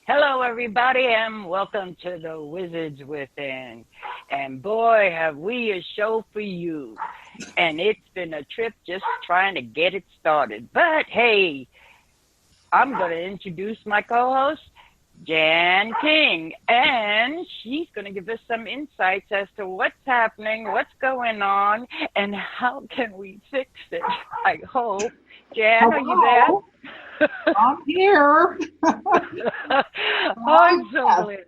Hello, everybody, and welcome to the Wizards Within. And boy, have we a show for you. And it's been a trip just trying to get it started. But hey, I'm going to introduce my co-host, Jan King, and she's going to give us some insights as to what's happening, what's going on, and how can we fix it. I hope. Jan, Hello. are you there? I'm here. I'm so glad.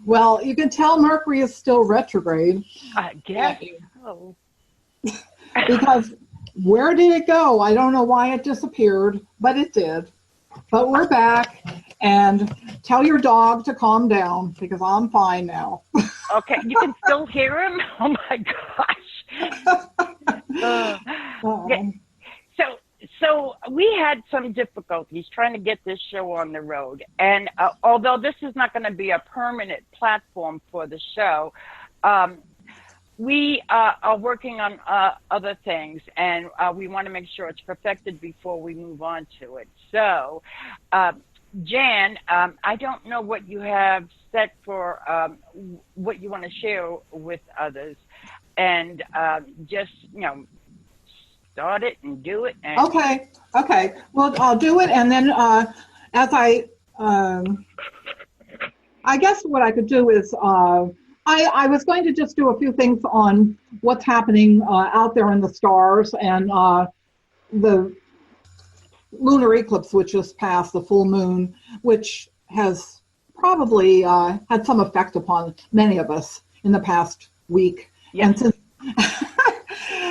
Well, you can tell Mercury is still retrograde. I guess so. Because where did it go? I don't know why it disappeared, but it did. But we're back, and tell your dog to calm down because I'm fine now. Okay, you can still hear him? Oh my gosh. Yeah. So we had some difficulties trying to get this show on the road. And although this is not going to be a permanent platform for the show, we are working on other things, and we want to make sure it's perfected before we move on to it. So, Jan, I don't know what you have set for what you want to share with others. And just, start it and do it. And Okay. Well, I'll do it, and then as I guess what I could do is I was going to just do a few things on what's happening out there in the stars and the lunar eclipse, which just passed, the full moon, which has probably had some effect upon many of us in the past week. Yes. And since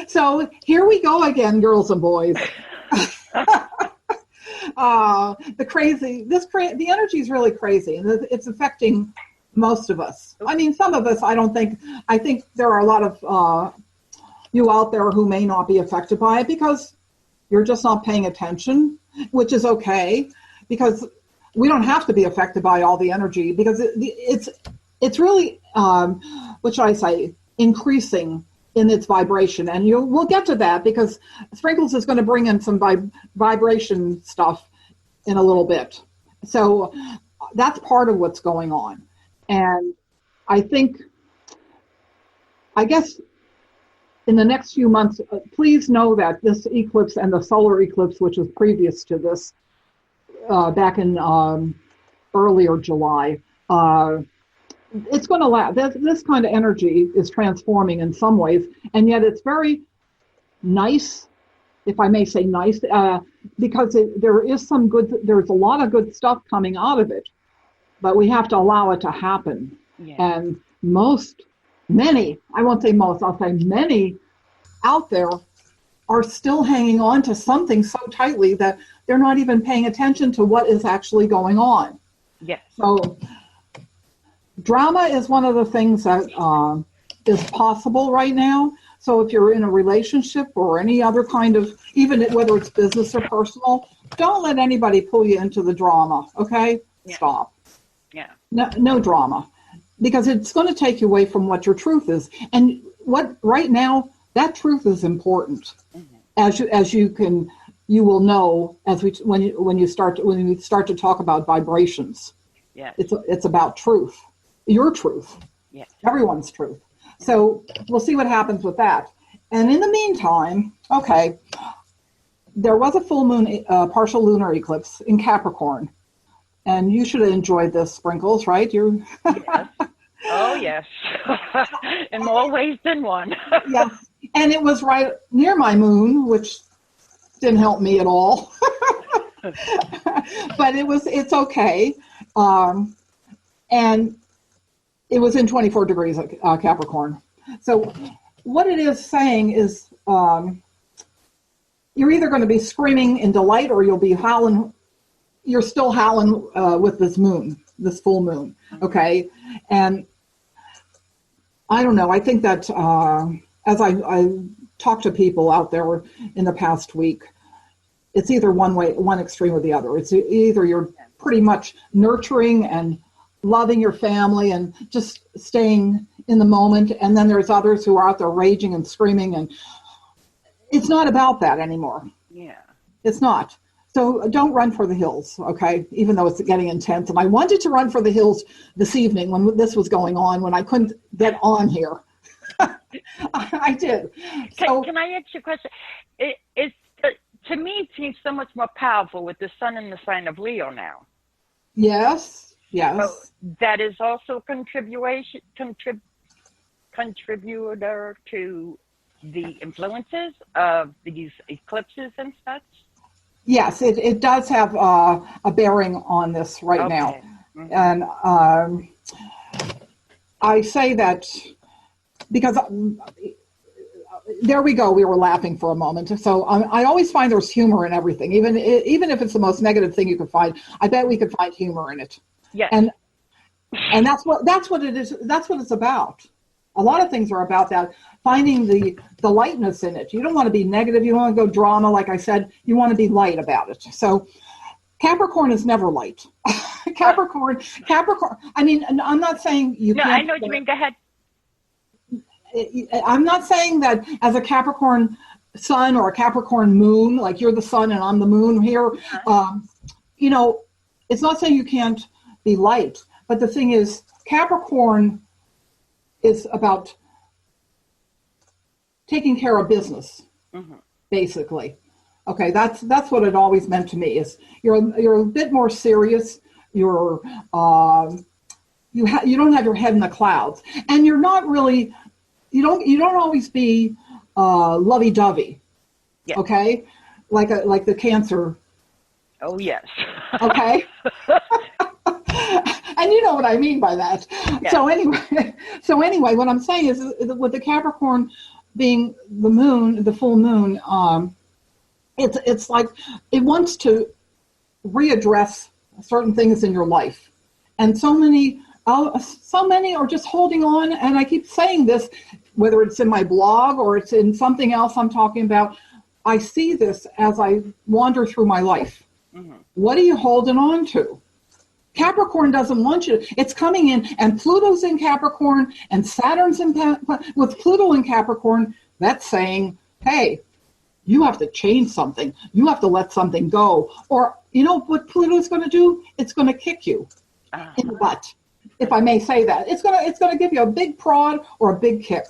so here we go again, girls and boys. The energy is really crazy. It's affecting most of us. I mean, some of us, I think there are a lot of you out there who may not be affected by it because you're just not paying attention, which is okay, because we don't have to be affected by all the energy because it's really, what should I say, increasing in its vibration, and we'll get to that because Sprinkles is going to bring in some vibration stuff in a little bit. So that's part of what's going on, and I guess in the next few months, please know that this eclipse and the solar eclipse, which was previous to this, back in earlier July. It's going to last. This kind of energy is transforming in some ways, and yet it's very nice, if I may say nice, because there's a lot of good stuff coming out of it, but we have to allow it to happen. Yeah. And many out there are still hanging on to something so tightly that they're not even paying attention to what is actually going on. Yes. So drama is one of the things that is possible right now. So if you're in a relationship or any other kind of, even whether it's business or personal, don't let anybody pull you into the drama, okay? Yeah. Stop. Yeah. No drama, because it's going to take you away from what your truth is. And right now, that truth is important. Mm-hmm. You will know when we start to talk about vibrations. Yeah. It's about truth. Your truth, yes. Everyone's truth. So we'll see what happens with that. And in the meantime, okay, there was a full moon, partial lunar eclipse in Capricorn. And you should have enjoyed this, Sprinkles, right? Yes. Oh, yes. In more ways than one. Yes. And it was right near my moon, which didn't help me at all. But it's okay. And it was in 24 degrees Capricorn. So what it is saying is you're either going to be screaming in delight or you'll be howling. You're still howling with this full moon, okay? And I don't know. I think that as I talk to people out there in the past week, it's either one extreme or the other. It's either you're pretty much nurturing and loving your family and just staying in the moment, and then there's others who are out there raging and screaming, and it's not about that anymore. Yeah. It's not. So don't run for the hills, okay? Even though it's getting intense. And I wanted to run for the hills this evening when this was going on, when I couldn't get on here. I did. So, can I ask you a question? To me, it seems so much more powerful with the sun in the sign of Leo now. yes. So that is also contributor to the influences of these eclipses and such? Yes, it does have a bearing on this right now. Mm-hmm. And I say that because there we go, we were laughing for a moment. So I always find there's humor in everything, even if it's the most negative thing you could find. I bet we could find humor in it. Yes. And that's what it is. That's what it's about. A lot of things are about that, finding the lightness in it. You don't want to be negative. You don't want to go drama, like I said. You want to be light about it. So Capricorn is never light. Capricorn. I mean, I'm not saying you can't. No, I know what you mean. Go ahead. I'm not saying that as a Capricorn sun or a Capricorn moon, like you're the sun and I'm the moon here, it's not saying you can't be light. But the thing is, Capricorn is about taking care of business, basically. Okay, that's what it always meant to me. Is you're a bit more serious. You don't have your head in the clouds, and you're not really. You don't always be lovey-dovey. Yeah. Okay, like the Cancer. Oh yes. Okay. And you know what I mean by that. Yeah. So anyway, what I'm saying is with the Capricorn being the moon, the full moon, it's like it wants to readdress certain things in your life, and so many are just holding on. And I keep saying this, whether it's in my blog or it's in something else I'm talking about. I see this as I wander through my life. Mm-hmm. What are you holding on to? Capricorn doesn't want you. It's coming in, and Pluto's in Capricorn, and Saturn's in with Pluto in Capricorn. That's saying, hey, you have to change something. You have to let something go. Or you know what Pluto's going to do? It's going to kick you in the butt, if I may say that. It's going to give you a big prod or a big kick.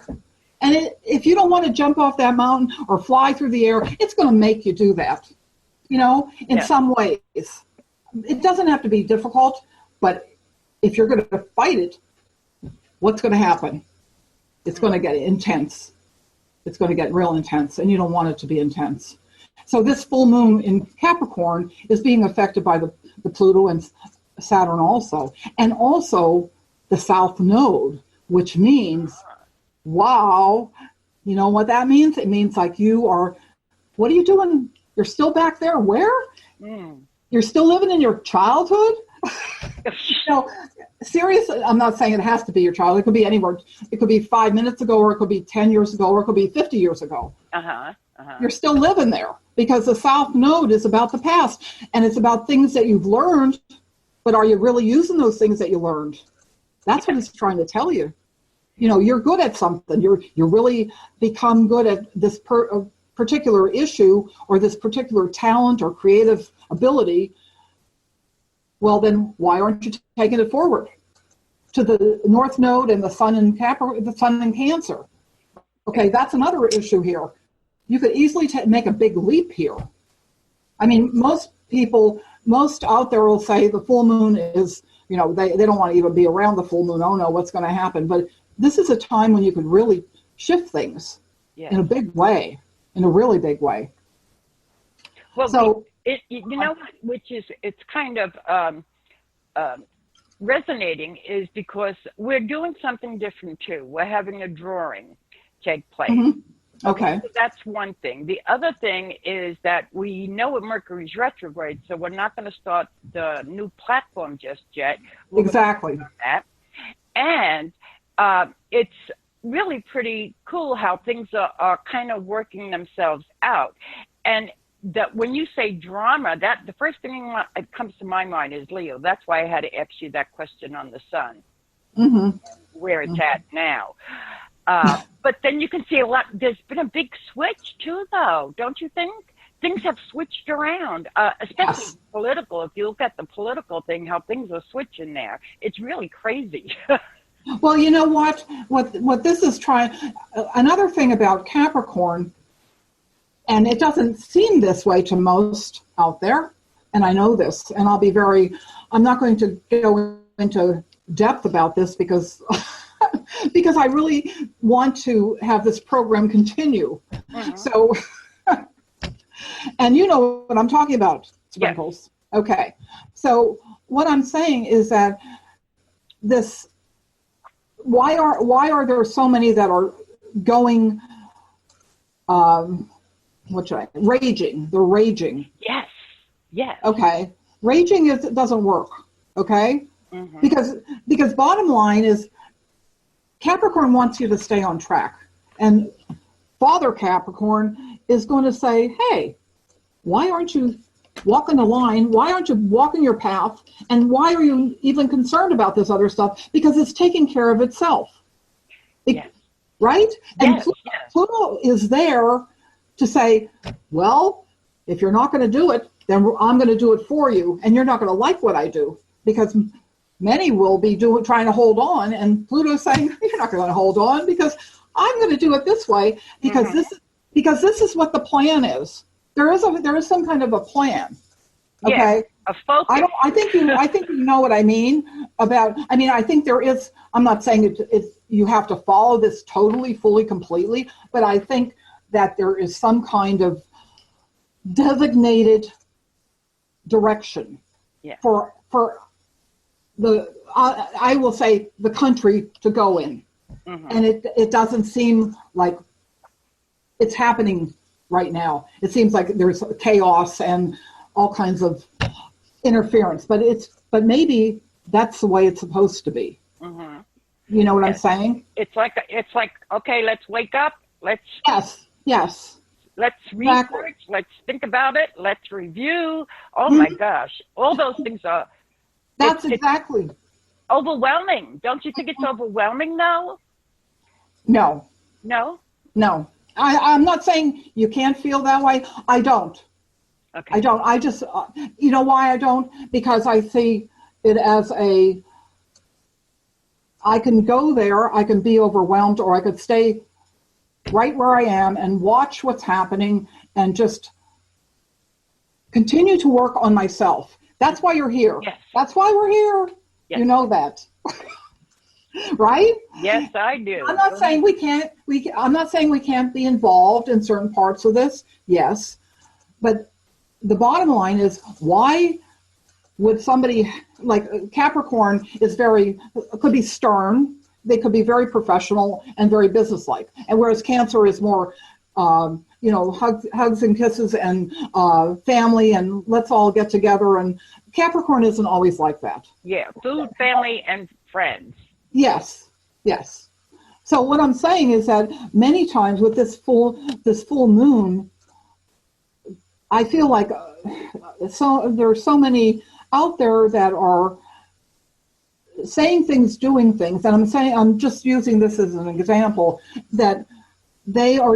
And if you don't want to jump off that mountain or fly through the air, it's going to make you do that. In some ways. It doesn't have to be difficult, but if you're going to fight it, what's going to happen? It's going to get intense. It's going to get real intense, and you don't want it to be intense. So this full moon in Capricorn is being affected by the Pluto and Saturn also, and also the South Node, which means, wow, you know what that means? It means like what are you doing? You're still back there? Where? You're still living in your childhood? Seriously, I'm not saying it has to be your childhood. It could be anywhere. It could be 5 minutes ago, or it could be 10 years ago, or it could be 50 years ago. You're still living there because the South Node is about the past, and it's about things that you've learned, but are you really using those things that you learned? That's what it's trying to tell you. You're good at something. You're really become good at this particular issue or this particular talent or creative ability. Well, then why aren't you taking it forward to the North Node and the Sun in Cancer? Okay, that's another issue here. You could easily make a big leap here. I mean, most out there will say the full moon is, they don't want to even be around the full moon. Oh no, what's going to happen? But this is a time when you could really shift things in a big way. In a really big way. Well, so which is it's kind of resonating is because we're doing something different too. We're having a drawing take place. Mm-hmm. Okay. So that's one thing. The other thing is that we know Mercury's retrograde, so we're not going to start the new platform just yet. Exactly. That. And it's really pretty cool how things are kind of working themselves out. And that when you say drama, that the first thing that comes to my mind is Leo. That's why I had to ask you that question on the sun, where it's at now. But then you can see there's been a big switch too, though, don't you think? things have switched around, especially political. If you look at the political thing, how things are switching there, it's really crazy. Well, you know what? What this is trying, another thing about Capricorn, and it doesn't seem this way to most out there, and I know this, and I'm not going to go into depth about this because because I really want to have this program continue. Mm-hmm. So, and you know what I'm talking about, Sprinkles. Yes. Okay. So what I'm saying is that why are there so many that are going, raging? They're raging. Yes. Yes. Okay. Raging doesn't work. Okay. Mm-hmm. Because bottom line is Capricorn wants you to stay on track, and Father Capricorn is going to say, hey, why aren't you walking the line? Why aren't you walking your path? And why are you even concerned about this other stuff? Because it's taking care of itself. Yes. Right? And yes, Pluto is there to say, well, if you're not going to do it, then I'm going to do it for you. And you're not going to like what I do, because many will be trying to hold on. And Pluto's saying, you're not going to hold on because I'm going to do it this way, because mm-hmm. this is what the plan is. There is some kind of a plan. Okay. Yeah, a focus. I think you know what I mean about. I mean, I think there is. I'm not saying you have to follow this totally, fully, completely, but I think that there is some kind of designated direction for the I will say the country to go in, mm-hmm. and it doesn't seem like it's happening right now. It seems like there's chaos and all kinds of interference, but maybe that's the way it's supposed to be. Mm-hmm. You know what I'm saying? It's like okay, let's wake up. Let's yes. Let's research. Let's think about it. Let's review. Oh my gosh, all those things are. That's exactly overwhelming. Don't you think it's overwhelming though? No. I'm not saying you can't feel that way. I don't. Okay. I don't. I just, you know why I don't? Because I see it as I can go there, I can be overwhelmed, or I could stay right where I am and watch what's happening and just continue to work on myself. That's why you're here. Yes. That's why we're here. Yes. You know that. Right? Yes, I do. I'm not saying we can't be involved in certain parts of this. Yes. But the bottom line is, why would somebody like Capricorn could be stern, they could be very professional and very businesslike. And whereas Cancer is more hugs and kisses and family and let's all get together, and Capricorn isn't always like that. Yeah, food, family, and friends. Yes. So what I'm saying is that many times with this full moon, I feel like there are so many out there that are saying things, doing things, and I'm just using this as an example, that they are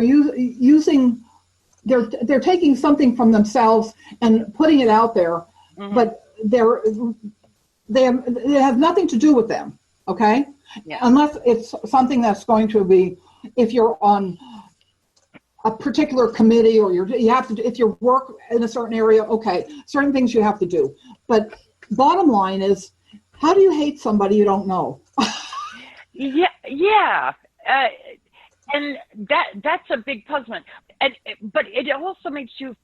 they're taking something from themselves and putting it out there, mm-hmm. but they have nothing to do with them. Okay? Yeah. Unless it's something that's going to be, if you're on a particular committee or you have to, if you work in a certain area, okay, certain things you have to do. But bottom line is, how do you hate somebody you don't know? Yeah. And that's a big puzzlement. But it also makes you,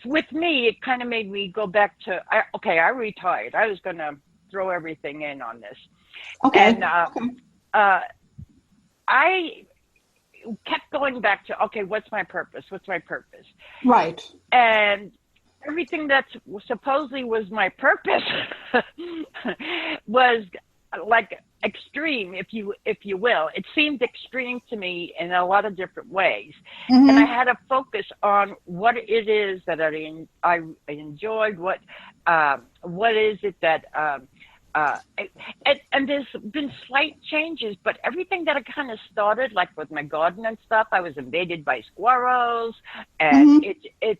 with me, it kind of made me go back to, I retired. I was going to throw everything in on this. Okay. And I kept going back to, okay, what's my purpose? Right. And everything that supposedly was my purpose was like extreme, if you will. It seemed extreme to me in a lot of different ways. Mm-hmm. And I had to focus on what it is that I enjoyed, what is it that and there's been slight changes, but everything that I kind of started, like with my garden and stuff, I was invaded by squirrels, and it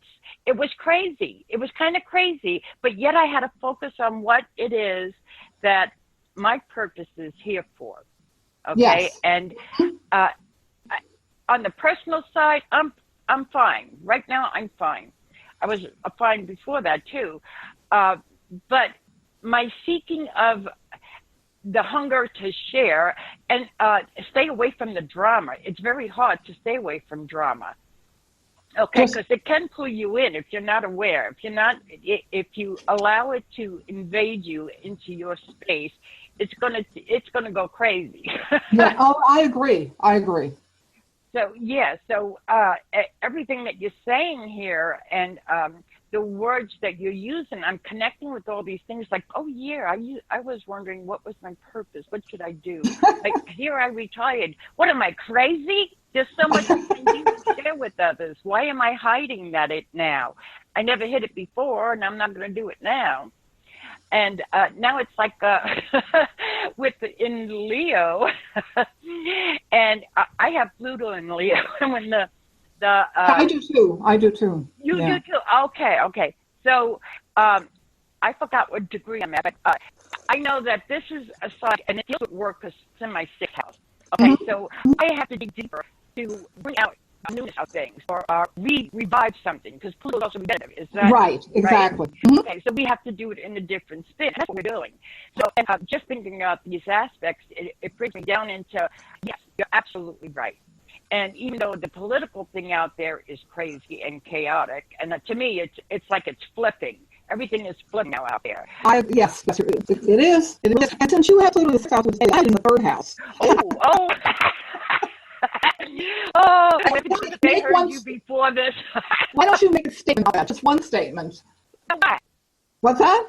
was crazy. It was kind of crazy, but yet I had to focus on what it is that my purpose is here for. Okay, yes. and on the personal side, I'm fine right now. I'm fine. I was fine before that too, but my seeking of the hunger to share and stay away from the drama. It's very hard to stay away from drama. Okay, because it can pull you in if you're not aware. If you allow it to invade you into your space, it's gonna go crazy. Yeah. Oh, I agree. So everything that you're saying here and the words that you're using, I'm connecting with all these things like, oh yeah, I was wondering what was my purpose? What should I do? Like, here I retired. What am I, crazy? There's so much you can do and share with others. Why am I hiding it now? I never hid it before, and I'm not going to do it now. And now it's like in Leo, and I have Pluto in Leo, and when I do too. You do too. Okay. So I forgot what degree I'm at, but I know that this is a sign, and it deals with work because it's in my sixth house. Okay, so I have to dig deeper to bring out newness of things or revive something, because Pluto is also repetitive. Is that right? Exactly. Right? Okay, so we have to do it in a different spin. That's what we're doing. So, and just thinking about these aspects, it brings me down into, yes, you're absolutely right. And even though the political thing out there is crazy and chaotic, and to me, it's like it's flipping. Everything is flipping now out there. Yes, it is. And since you have Pluto in the sixth house, it's in the third house. Oh. I heard you before this. Why don't you make a statement about that? Just one statement. What? What's that?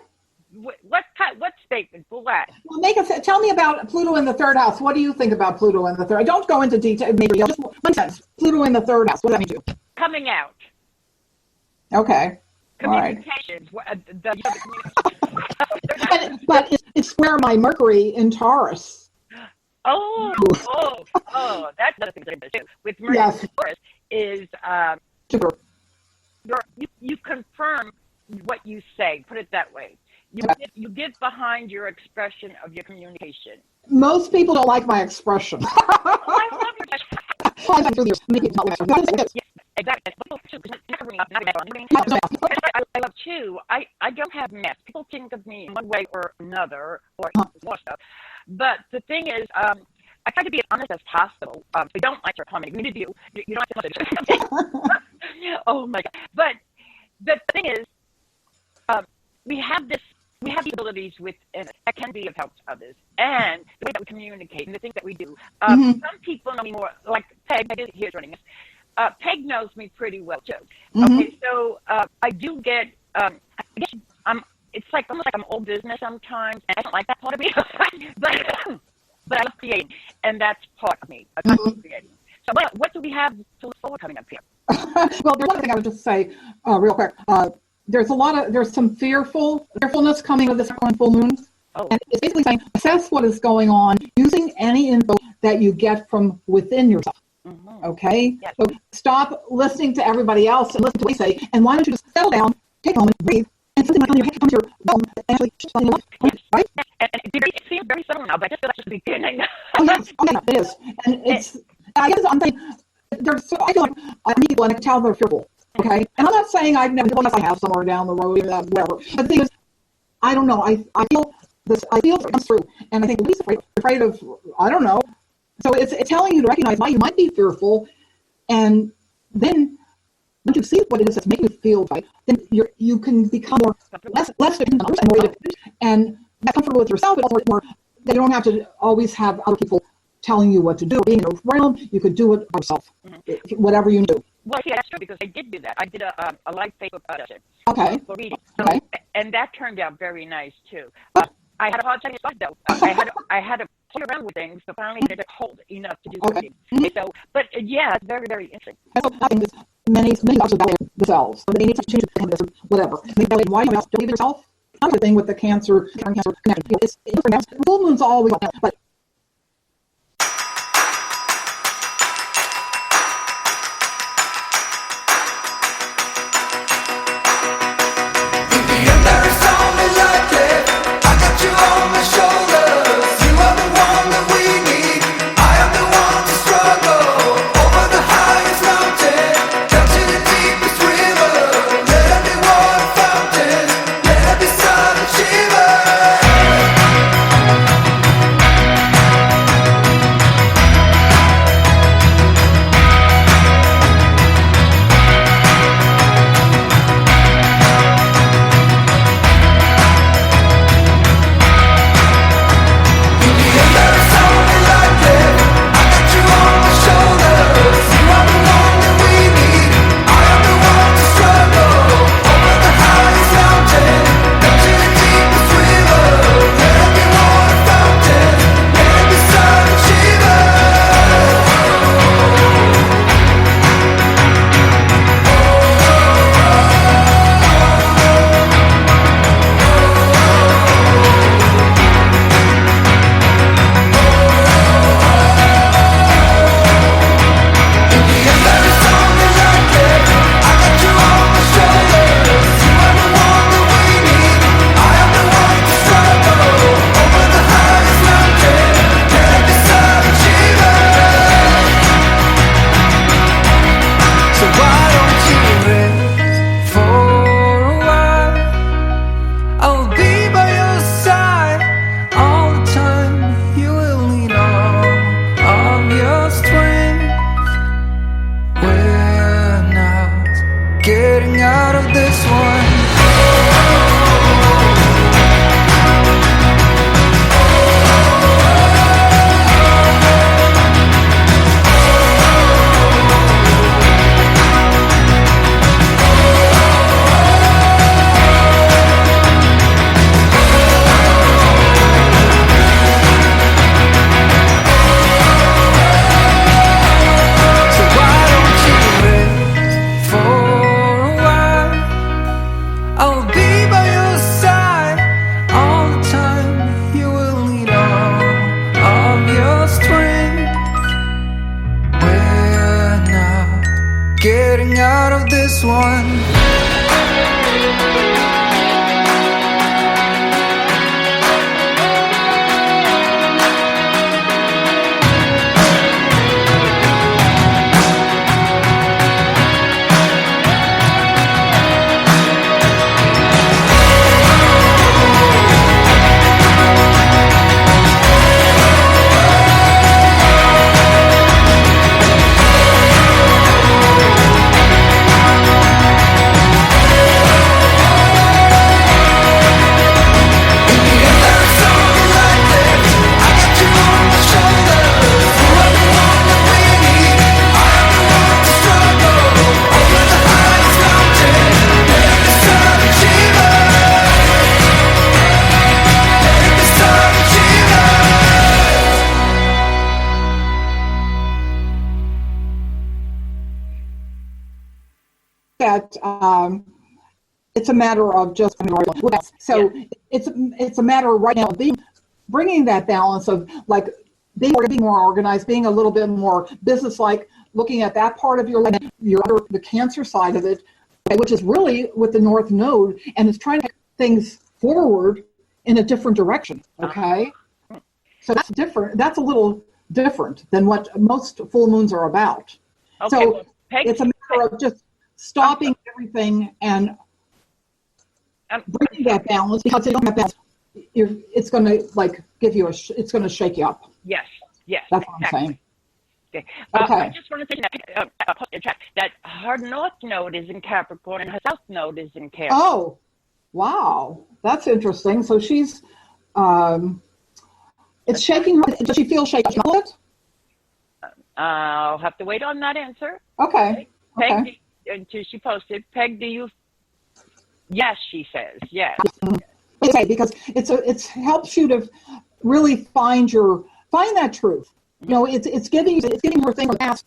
What statement? For what? Well, tell me about Pluto in the third house. What do you think about Pluto in the third? Don't go into detail. Maybe just one sentence. Pluto in the third house. What does that mean to you? Coming out. Okay. Communications. All right. but it's where my Mercury in Taurus. Oh, that's another thing to do with Mercury in Taurus is you confirm what you say. Put it that way. You give behind your expression of your communication. Most people don't like my expression. I love your expression. Yes, exactly. I love too. I don't have mess. People think of me in one way or another, or more stuff. But the thing is, I try to be as honest as possible. We don't like your comment. We need you. You don't have to say. Oh my God! But the thing is, we have these abilities within us that can be of help to others, and the way that we communicate and the things that we do. Some people know me more, like Peg is here joining us. Peg knows me pretty well too. Okay, so I do get. I guess it's like almost like I'm old business sometimes, and I don't like that part of me. but I love creating, and that's part of me. I love creating. So what do we have to look forward coming up here? Well, there's one thing I would just say real quick. There's some fearfulness coming with this full moon. And it's basically saying, assess what is going on using any info that you get from within yourself. Okay? Yes. So stop listening to everybody else and listen to what they say, and why don't you just settle down, take a moment, breathe, and something like on your head comes your realm and actually something you want, right? And it seems very subtle now, but I just feel that's just the beginning. Yes, it is. And I guess I'm saying, I feel like I meet people and I can tell they're fearful. Okay? And I'm not saying I've never, unless I have somewhere down the road, whatever. But the thing is, I don't know. I feel it comes through. And I think, Lisa's afraid of, I don't know. So it's telling you to recognize why you might be fearful. And then once you see what it is that's making you feel right, then you can become less dependent on others and more independent. And that's comfortable with yourself, but also more that you don't have to always have other people telling you what to do. Being in a realm, you could do it by yourself, whatever you do. Well, yeah, that's true, because I did do that. I did a live Facebook session for reading. Okay. And that turned out very nice, too. I had a hard time with though. I had to play around with things, so finally did it hold enough to do something. So, but yeah, it's very, very interesting. And so I think many doctors validate themselves. So they need to change this or whatever. They validate why you don't believe yourself. other thing with the Cancer connection. Full moon's always, but that it's a matter of just so it's a matter right now of bringing that balance of like being more organized, being a little bit more business-like, looking at that part of your life, the Cancer side of it, which is really with the North Node, and it's trying to take things forward in a different direction. Okay, so that's different. That's a little different than what most full moons are about. Okay, so it's a matter of just stopping everything and bringing that balance, because if you don't have balance, it's going to like give you it's going to shake you up. Yes. That's what I'm saying. Okay. I just want to say that her North Node is in Capricorn and her South Node is in Cancer. Oh, wow, that's interesting. So she's, it's shaking her. Does she feel shaky? I'll have to wait on that answer. Okay. Peg, until she posted. Peg, do you? Yes, she says yes. Okay, because it helps you to really find that truth. You know, it's giving her thing of past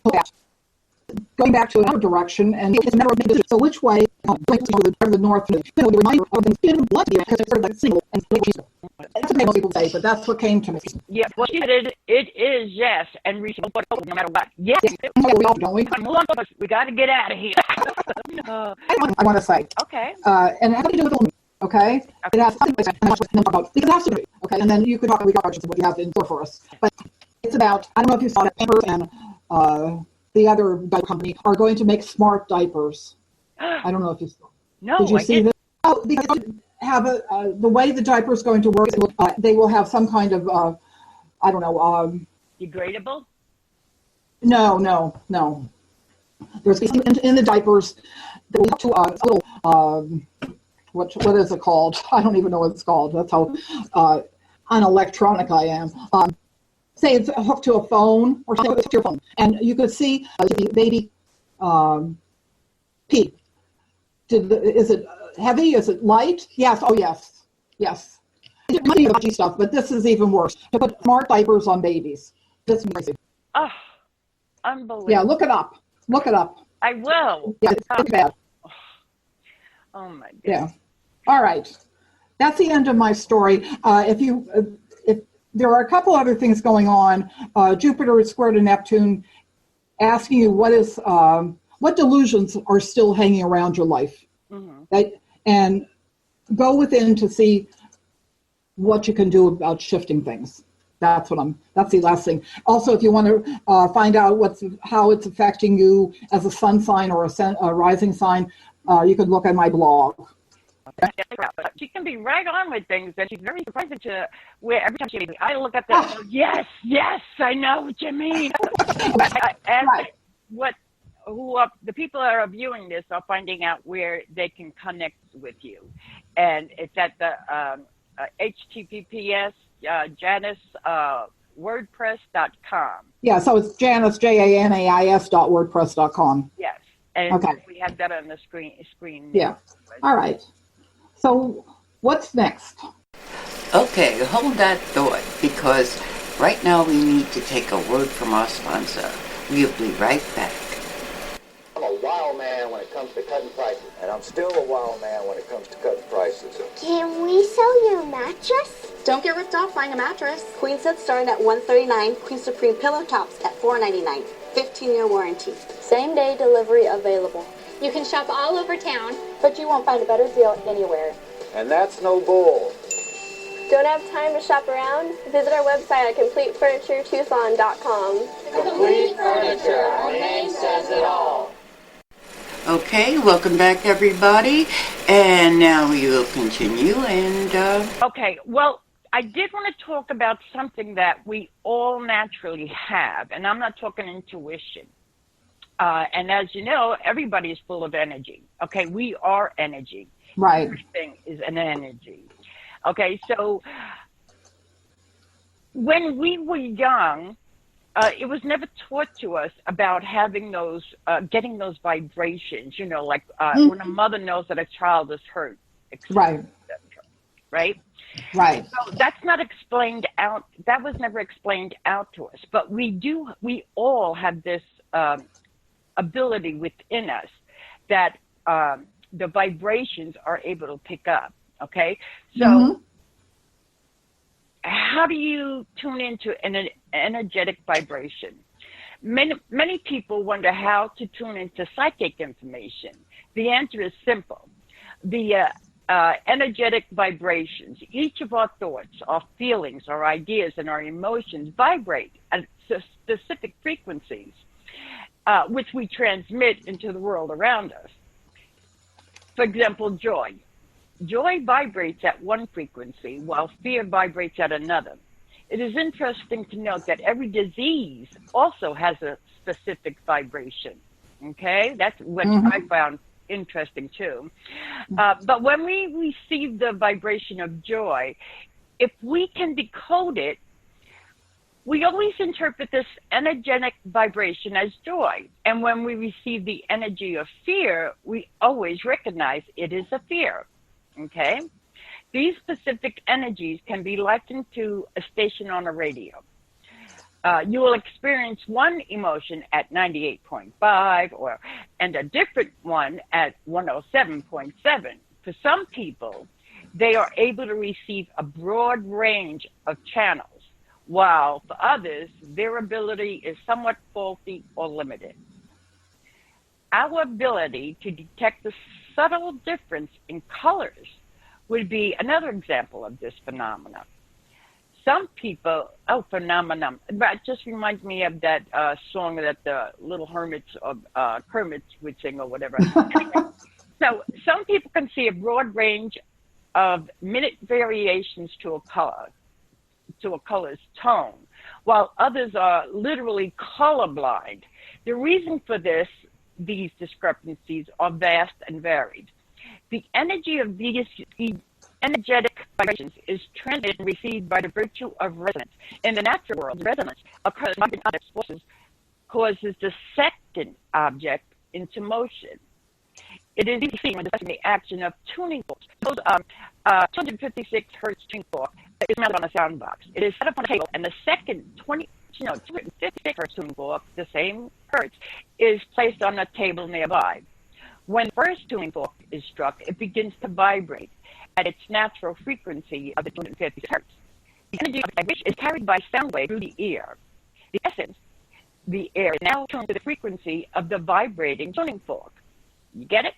going back to another direction, and it's a matter of so which way the north, reminder of the blood because it's sort of like single and that's what most people say, but that's what came to me. Yeah, well, it is yes, and reachable, but no matter what. Yes, we all don't we? We got to get out of here. I want to say, okay, and it has to do with the okay. It has something about because it has to do, okay, and then you could talk about what you have in store for us, but it's about I don't know if you saw it, Pampers and the other diaper company are going to make smart diapers. I don't know if you saw. No, did you see this? Oh, because have the way the diaper is going to work. They will have some kind of I don't know. Degradable? No. There's in the diapers. They will have to a little what is it called? I don't even know what it's called. That's how unelectronic I am. Say it's hooked to a phone or something to your phone, and you could see the baby pee. Is it heavy? Is it light? Yes. Oh, yes. It might be dodgy stuff, but this is even worse. To put smart diapers on babies. This is crazy. Oh, unbelievable. Yeah, look it up. I will. Yeah, it's bad. Oh my goodness. Yeah. All right. That's the end of my story. If there are a couple other things going on, Jupiter is square to Neptune, asking you what delusions are still hanging around your life, and go within to see what you can do about shifting things. That's the last thing. Also, if you want to find out how it's affecting you as a sun sign or a rising sign, you could look at my blog. She can be right on with things, and she's very surprising to where every time I look at that, yes, I know what you mean. And the people that are viewing this are finding out where they can connect with you, and it's at the https Janice wordpress.com. Yeah, so it's Janice JANAIS.wordpress.com. Yes, and okay. We have that on the screen. Yeah. All right. So what's next? Okay, hold that thought, because right now we need to take a word from our sponsor. We'll be right back. I'm a wild man when it comes to cutting prices. And I'm still a wild man when it comes to cutting prices. Can we sell you a mattress? Don't get ripped off buying a mattress. Queen sets starting at $139, Queen Supreme pillow tops at $499. 15-year warranty. Same day delivery available. You can shop all over town, but you won't find a better deal anywhere. And that's no bull. Don't have time to shop around? Visit our website at CompleteFurnitureTucson.com. Complete Furniture, our name says it all. Okay, welcome back, everybody. And now we will continue. Okay, well, I did want to talk about something that we all naturally have, and I'm not talking intuition. And as you know, everybody is full of energy. Okay, we are energy. Right. Everything is an energy. Okay, so when we were young, it was never taught to us about having those, getting those vibrations, like when a mother knows that a child is hurt. Right. Right? Right. So that's not explained out. That was never explained out to us. But we all have this ability within us that the vibrations are able to pick up. Okay? So how do you tune into an energetic vibration? Many people wonder how to tune into psychic information. The answer is simple. The energetic vibrations, each of our thoughts, our feelings, our ideas, and our emotions vibrate at specific frequencies, which we transmit into the world around us. For example, joy. Joy vibrates at one frequency, while fear vibrates at another. It is interesting to note that every disease also has a specific vibration. Okay? That's what I found interesting too. But when we receive the vibration of joy, if we can decode it, we always interpret this energetic vibration as joy. And when we receive the energy of fear, we always recognize it is a fear. Okay? These specific energies can be likened to a station on a radio. You will experience one emotion at 98.5 and a different one at 107.7. For some people, they are able to receive a broad range of channels, while for others, their ability is somewhat faulty or limited. Our ability to detect the subtle difference in colors would be another example of this phenomenon. Some people, phenomenon, that just reminds me of that song that the little hermits of Kermit would sing or whatever. Anyway, so some people can see a broad range of minute variations to a color's tone, while others are literally colorblind. The reason for these discrepancies are vast and varied. The energy of these energetic vibrations is transmitted and received by the virtue of resonance. In the natural world, resonance occurs when an object's forces causes the second object into motion. It is easy to see when discussing the action of tuning forks. Those 256 hertz tuning fork is mounted on a sound box. It is set up on a table, and the second 256 hertz tuning fork, the same hertz, is placed on a table nearby. When the first tuning fork is struck, it begins to vibrate at its natural frequency of the 256 hertz. The energy of the vibration is carried by sound wave through the ear. The essence, the air, is now tuned to the frequency of the vibrating tuning fork. You get it?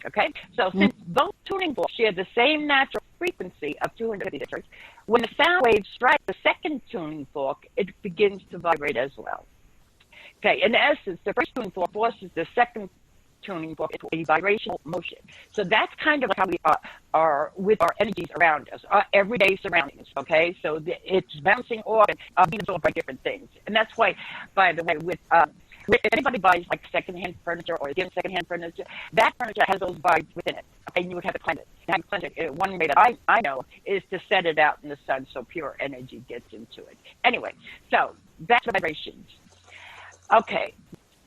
Okay? So since both tuning forks share the same natural frequency of 256 hertz, when the sound wave strikes the second tuning fork, it begins to vibrate as well. Okay, in essence, the first tuning fork forces the second tuning fork into a vibrational motion. So that's kind of like how we are with our energies around us, our everyday surroundings, okay? So it's bouncing off and being absorbed by different things. And that's why, by the way, if anybody buys like secondhand furniture or again secondhand furniture, that furniture has those vibes within it. Okay, and you would have to cleanse it. And how you cleanse it, one way that I know is to set it out in the sun so pure energy gets into it. Anyway, so back to vibrations. Okay,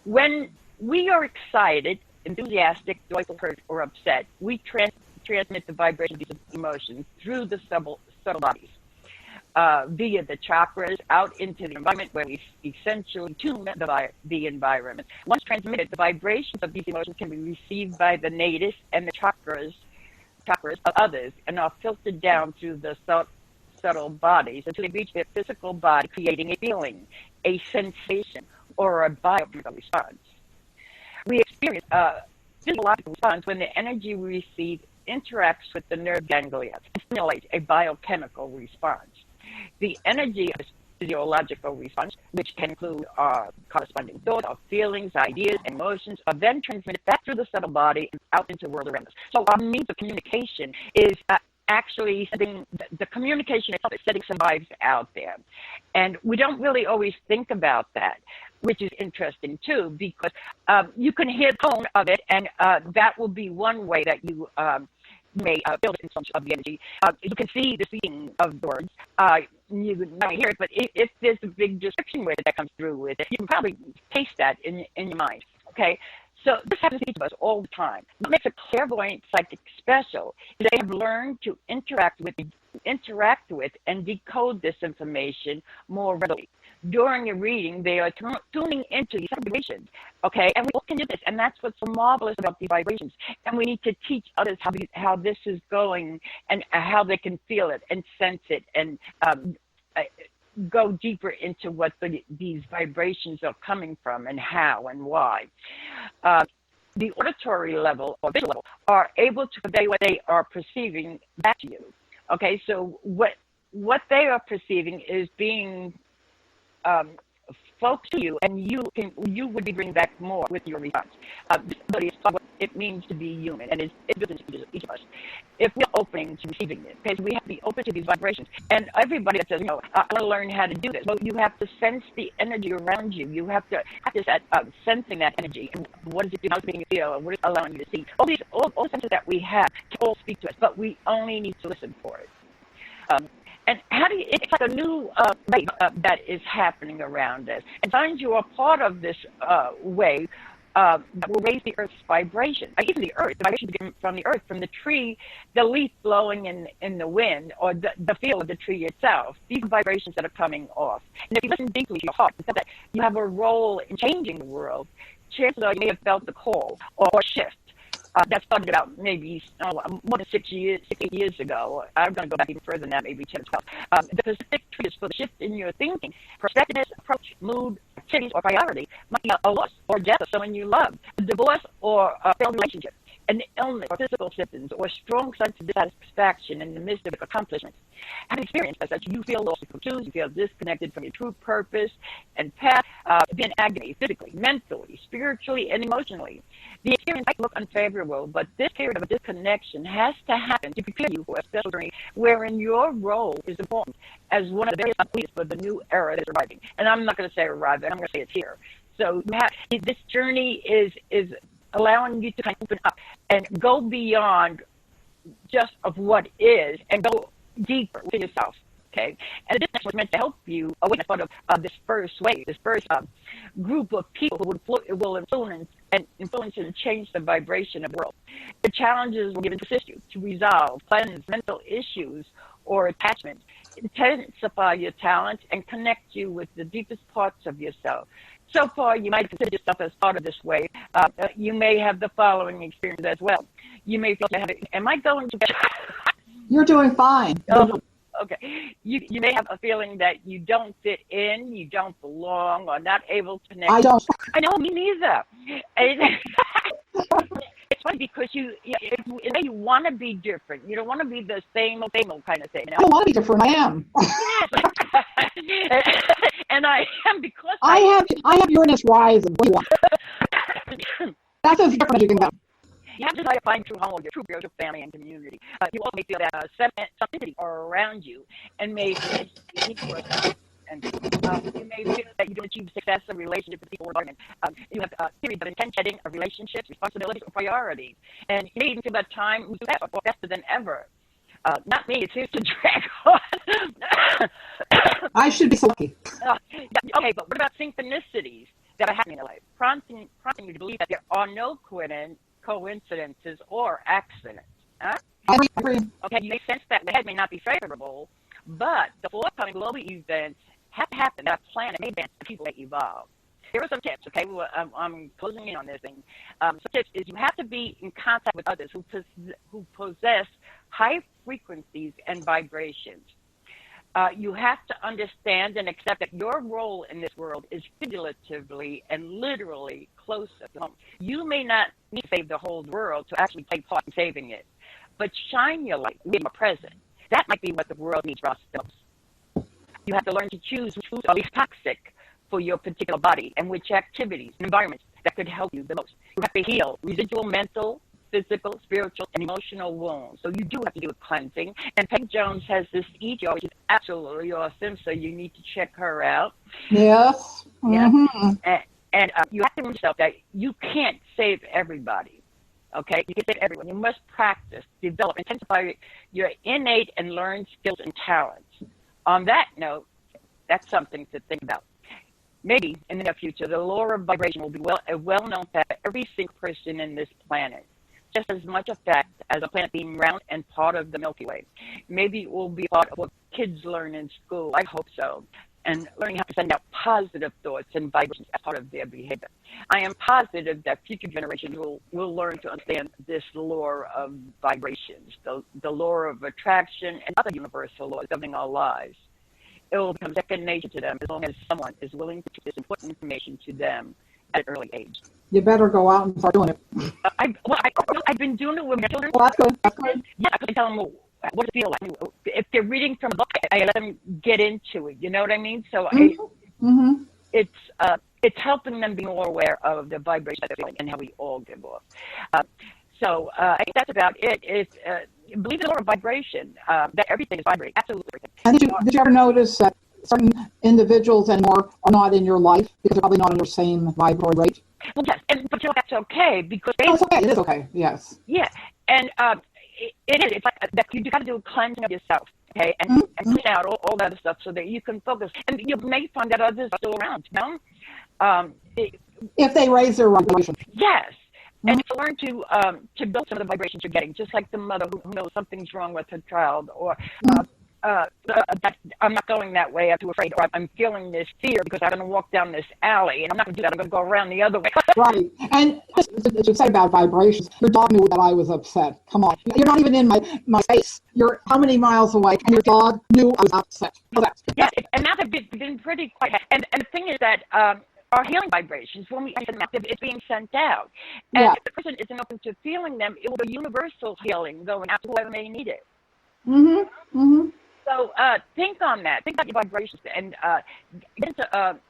when we are excited, enthusiastic, joyful, hurt, or upset, we transmit the vibration of these emotions through the subtle bodies via the chakras out into the environment, where we essentially tune the environment. Once transmitted, the vibrations of these emotions can be received by the natives and the chakras of others, and are filtered down through the subtle bodies until they reach their physical body, creating a feeling, a sensation, or a biochemical response. We experience a physiological response when the energy we receive interacts with the nerve ganglia and stimulates a biochemical response. The energy of this physiological response, which can include corresponding thoughts, or feelings, ideas, emotions, are then transmitted back through the subtle body and out into the world around us. So our means of communication is actually setting, the communication itself is setting some vibes out there. And we don't really always think about that, which is interesting too, because you can hear the tone of it, and that will be one way that you may feel the influence of the energy. You can see the seeing of the words. You might hear it, but if there's a big description with it that comes through with it, you can probably taste that in your mind. Okay, so this happens to each of us all the time. What makes a clairvoyant psychic special is they have learned to interact with and decode this information more readily. During a reading, they are tuning into these vibrations, okay? And we all can do this, and that's what's so marvelous about these vibrations. And we need to teach others how this is going, and how they can feel it and sense it, and go deeper into what these vibrations are coming from, and how and why. The auditory level or visual level are able to convey what they are perceiving back to you. Okay, so what they are perceiving is being folks to you, and you would be bringing back more with your response. This ability is what it means to be human, and it's built into each of us. If we're open to receiving it, because we have to be open to these vibrations. And everybody that says, I want to learn how to do this. Well, you have to sense the energy around you. You have to practice at sensing that energy. And what does it do? How is it making you feel? What is it allowing you to see? All senses that we have can all speak to us, but we only need to listen for it. And it's like a new wave that is happening around us. And since you are part of this wave, that will raise the Earth's vibration. Even the Earth, the vibration from the Earth, from the tree, the leaf blowing in the wind, or the feel of the tree itself. These vibrations that are coming off. And if you listen deeply to your heart, it's that you have a role in changing the world. Chances are you may have felt the call or shift. That started about maybe more than 6 years, 8 years ago. I'm going to go back even further than that, maybe 10 or 12. The Pacific tree is for the shift in your thinking, perspective, approach, mood, activities, or priority. Might be a loss or death of someone you love, a divorce or a failed relationship, an illness or physical symptoms, or a strong sense of dissatisfaction in the midst of accomplishments. Have experienced as such, you feel lost and confused, you feel disconnected from your true purpose and path, be in agony, physically, mentally, spiritually, and emotionally. The experience might look unfavorable, but this period of a disconnection has to happen to prepare you for a special journey wherein your role is important as one of the various leaders for the new era that is arriving. And I'm not going to say arriving, I'm going to say it's here. So this journey is allowing you to kind of open up and go beyond just of what is and go deeper within yourself. Okay, and this was meant to help you awaken as part of this first wave, this first group of people who will influence and change the vibration of the world. The challenges will given to assist you to resolve, cleanse mental issues or attachment, intensify your talent, and connect you with the deepest parts of yourself. So far, you might consider yourself as part of this wave. You may have the following experience as well. You may feel to have it. Am I going to? You're doing fine. Oh, okay. You may have a feeling that you don't fit in, you don't belong, or not able to connect. I don't. I know, me neither. It's funny because you want to be different. You don't want to be the same old kind of thing. You know? I don't want to be different. I am. And I am because I have Uranus rise and what that's as different as you can get. You have to try to find true home, your true spiritual family and community. You also may feel that something around you and may feel and you may feel that you don't achieve success in relationship with people or environment. You have periods of intense shedding of relationships, responsibilities, or priorities. And you may even feel that time moves faster than ever. Not me, it seems to drag on. I should be so lucky. Okay, but what about synchronicities that are happening in life? Prompting you to believe that there are no coincidences or accidents. Huh? I agree. Okay, you may sense that the head may not be favorable, but the forthcoming global events have to happen that are planned and may advance and people may evolve. Here are some tips, okay? I'm closing in on this thing. Some tips is you have to be in contact with others who possess high frequencies and vibrations. You have to understand and accept that your role in this world is figuratively and literally close to home. You may not need to save the whole world to actually play part in saving it, but shine your light with your presence. That might be what the world needs for us the most. You have to learn to choose which foods are least toxic for your particular body and which activities and environments that could help you the most. You have to heal residual mental, physical, spiritual, and emotional wounds. So you do have to do a cleansing. And Peg Jones has this EGO, which is absolutely awesome, so you need to check her out. Yes. Mm-hmm. Yeah. And you have to remember yourself that you can't save everybody. Okay? You can't save everyone. You must practice, develop, intensify your innate and learned skills and talents. On that note, that's something to think about. Maybe in the near future, the law of vibration will be a well-known fact for every single person in this planet. Just as much a fact as a planet being round and part of the Milky Way. Maybe it will be part of what kids learn in school. I hope so. And learning how to send out positive thoughts and vibrations as part of their behavior. I am positive that future generations will learn to understand this law of vibrations, the law of attraction and other universal laws governing our lives. It will become second nature to them as long as someone is willing to teach this important information to them at an early age. You better go out and start doing it. I've been doing it with my children. Well, that's good. That's good. Yeah, I can tell them what it feels like. If they're reading from a book, I let them get into it. You know what I mean? So it's helping them be more aware of the vibration that they're feeling and how we all give off. So I think that's about it. Believe in the law of vibration, that everything is vibrating, absolutely everything. And did you ever notice that certain individuals and more are not in your life because they're probably not on your same vibratory rate? Well, yes, but you know, that's okay because it's okay. It is okay. Yes. Yeah, and it is. It's like that. You got to do a cleansing of yourself, okay, and clean out all that other stuff so that you can focus. And you may find that others are still around. You know, If they raise their vibration. Yes. And to learn to build some of the vibrations you're getting, just like the mother who knows something's wrong with her child, or that I'm not going that way, I'm too afraid, or I'm feeling this fear because I'm going to walk down this alley, and I'm not going to do that, I'm going to go around the other way. Right. And to say about vibrations, your dog knew that I was upset. Come on. You're not even in my space. You're how many miles away, and your dog knew I was upset. Yeah, and now they've been pretty quiet. And the thing is that our healing vibrations, when we send them out, it's being sent out. And if the person isn't open to feeling them, it will be universal healing going out to whoever may need it. Mm-hmm. Mm-hmm. So think on that. Think about your vibrations and get into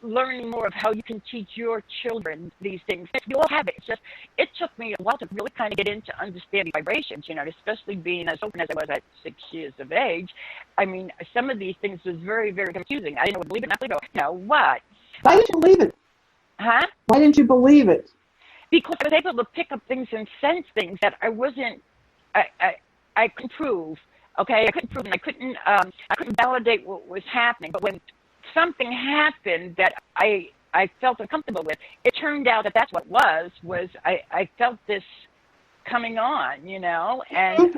learning more of how you can teach your children these things. You all have it. It's just, it took me a while to really kind of get into understanding vibrations, you know, especially being as open as I was at 6 years of age. I mean, some of these things was very, very confusing. I didn't know what to believe it, not believe it. Now, what? Why didn't you believe it? Huh? Why didn't you believe it? Because I was able to pick up things and sense things that I wasn't, I couldn't prove. Okay, I couldn't prove it. I couldn't validate what was happening. But when something happened that I felt uncomfortable with, it turned out that that's what it was I felt this coming on, you know, and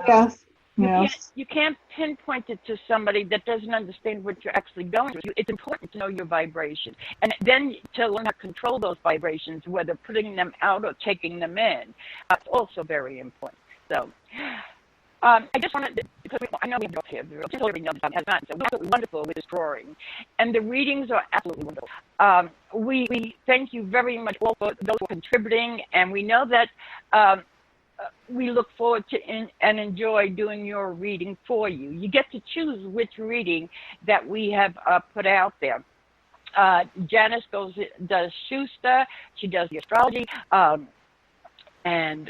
you can't pinpoint it to somebody that doesn't understand what you're actually going through. It's important to know your vibration, and then to learn how to control those vibrations, whether putting them out or taking them in. It's also very important. So I just wanted to, because I know we have to here, just so everybody knows has not, so we're absolutely wonderful with this drawing, and the readings are absolutely wonderful. We thank you very much all for those who are contributing, and we know that we look forward to and enjoy doing your reading for you. You get to choose which reading that we have put out there. Janice does Schuster, she does the astrology, and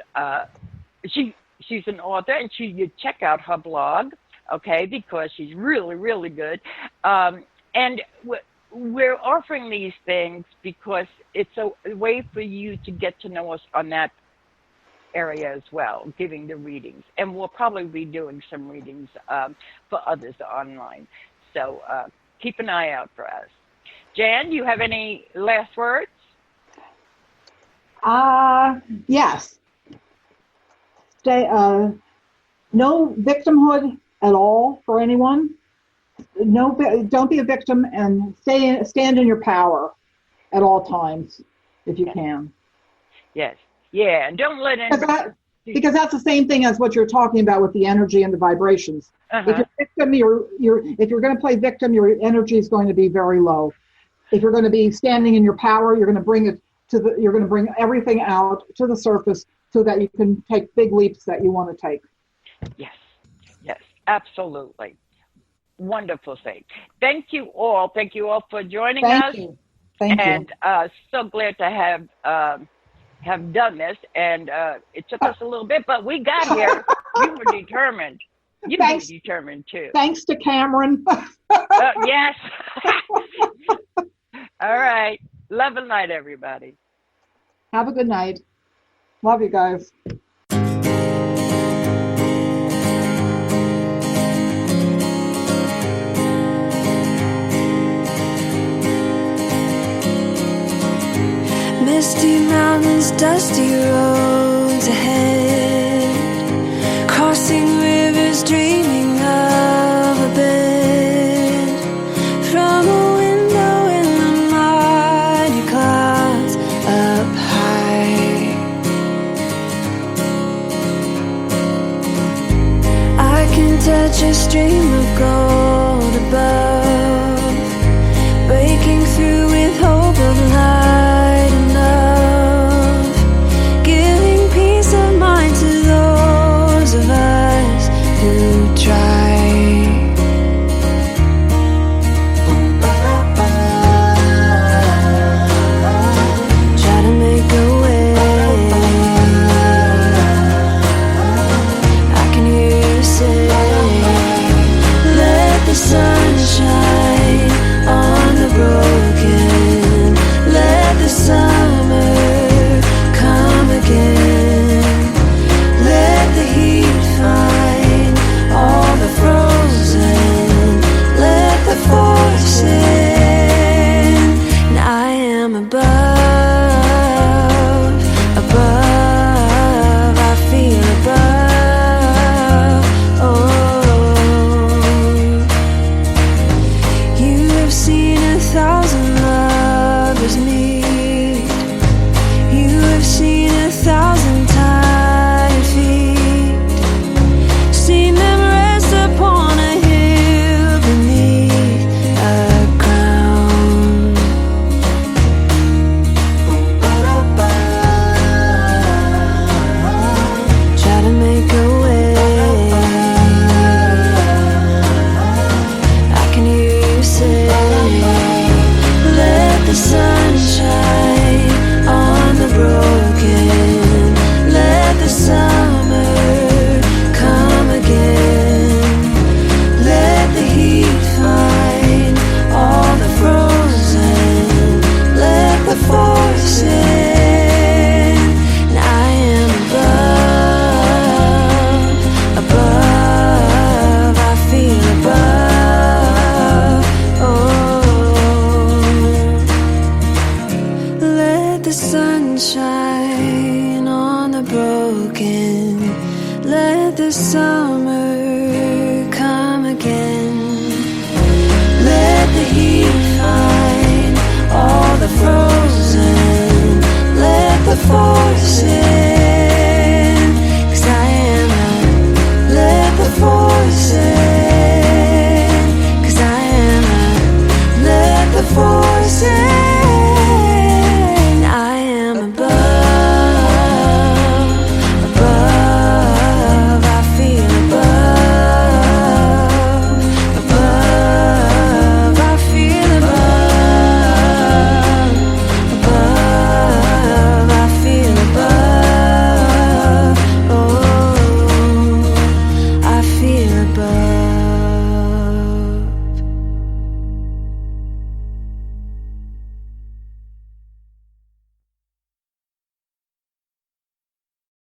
she's an author, and you check out her blog, okay, because she's really, really good. And we're offering these things because it's a way for you to get to know us on that area as well, giving the readings. And we'll probably be doing some readings for others online. So keep an eye out for us. Jan, do you have any last words? Yes. No victimhood at all for anyone. No, don't be a victim, and stand in your power at all times if you can. Yes. Yeah, and don't let anyone... Because that's the same thing as what you're talking about with the energy and the vibrations. If you're victim, if you're going to play victim, your energy is going to be very low. If you're going to be standing in your power, you're going to bring you're going to bring everything out to the surface so that you can take big leaps that you want to take. Yes, absolutely. Wonderful thing. Thank you all. Thank you all for joining us. Thank you. And so glad to have done this. And it took us a little bit, but we got here. You were determined. You were determined too. Thanks to Cameron. Yes. All right. Love and light, everybody. Have a good night. Love you guys. Misty mountains, dusty roads ahead.